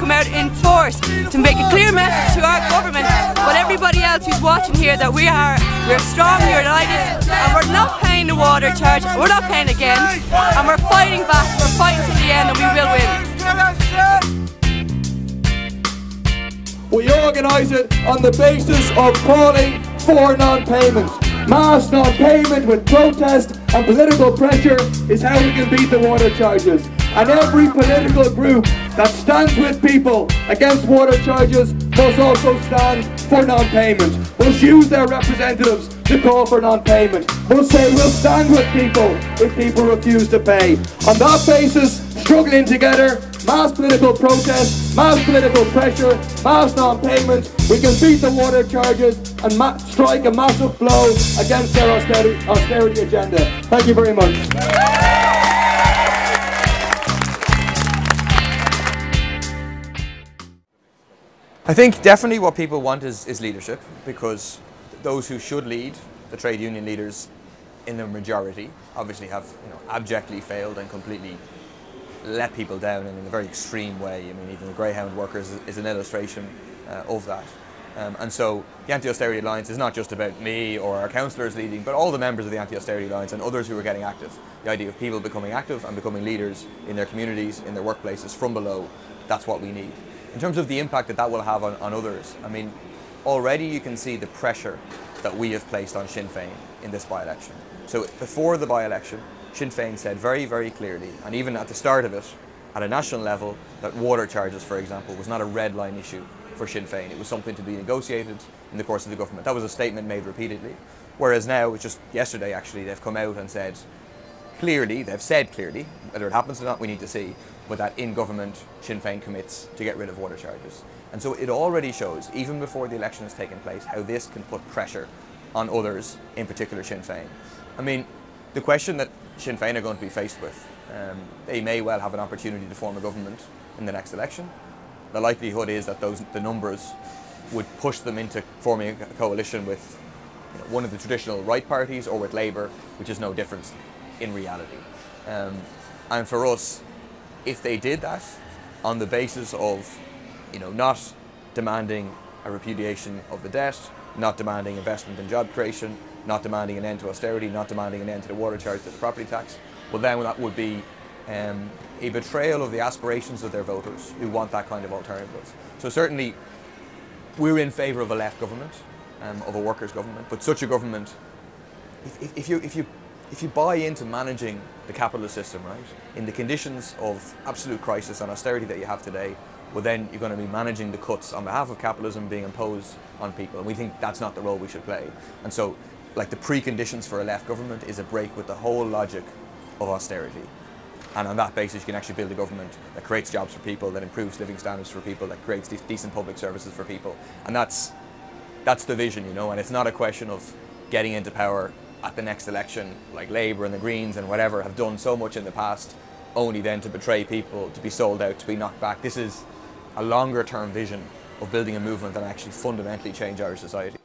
come out in force to make a clear message to our government, but everybody else who's watching here, that we're strong, we're united, and we're not paying the water charge, we're not paying again, and we're fighting back, we're fighting to the end, and we will win. We organise it on the basis of calling for non-payment. Mass non-payment with protest and political pressure is how we can beat the water charges. And every political group that stands with people against water charges must also stand for non-payment. Must use their representatives to call for non-payment. Must say we'll stand with people if people refuse to pay. On that basis, struggling together, mass political protest, mass political pressure, mass non-payment, we can beat the water charges and strike a massive blow against their austerity agenda. Thank you very much. I think definitely what people want is leadership, because those who should lead, the trade union leaders in the majority, obviously have abjectly failed and completely let people down in a very extreme way. I mean, even the Greyhound workers is an illustration of that. And so the Anti-Austerity Alliance is not just about me or our councillors leading, but all the members of the Anti-Austerity Alliance and others who are getting active. The idea of people becoming active and becoming leaders in their communities, in their workplaces, from below, that's what we need. In terms of the impact that will have on others, I mean, already you can see the pressure that we have placed on Sinn Féin in this by-election. So before the by-election, Sinn Féin said very, very clearly, and even at the start of it, at a national level, that water charges, for example, was not a red line issue for Sinn Féin. It was something to be negotiated in the course of the government. That was a statement made repeatedly. Whereas now, just yesterday actually, they've come out and said clearly, whether it happens or not we need to see, but that in government Sinn Féin commits to get rid of water charges. And so it already shows, even before the election has taken place, how this can put pressure on others, in particular Sinn Féin. I mean, the question that Sinn Féin are going to be faced with, they may well have an opportunity to form a government in the next election. The likelihood is that the numbers would push them into forming a coalition with one of the traditional right parties or with Labour, which is no difference in reality. And for us, if they did that on the basis of not demanding a repudiation of the debt, not demanding investment and job creation, not demanding an end to austerity, not demanding an end to the water charge, to the property tax, well then that would be a betrayal of the aspirations of their voters who want that kind of alternative. So certainly we're in favour of a left government, of a workers' government, but such a government, if you buy into managing the capitalist system, right, in the conditions of absolute crisis and austerity that you have today, well then you're going to be managing the cuts on behalf of capitalism being imposed on people, and we think that's not the role we should play. And so, like, the preconditions for a left government is a break with the whole logic of austerity. And on that basis you can actually build a government that creates jobs for people, that improves living standards for people, that creates decent public services for people. And that's the vision, and it's not a question of getting into power at the next election, like Labour and the Greens and whatever have done so much in the past, only then to betray people, to be sold out, to be knocked back. This is a longer term vision of building a movement that actually fundamentally change Irish society.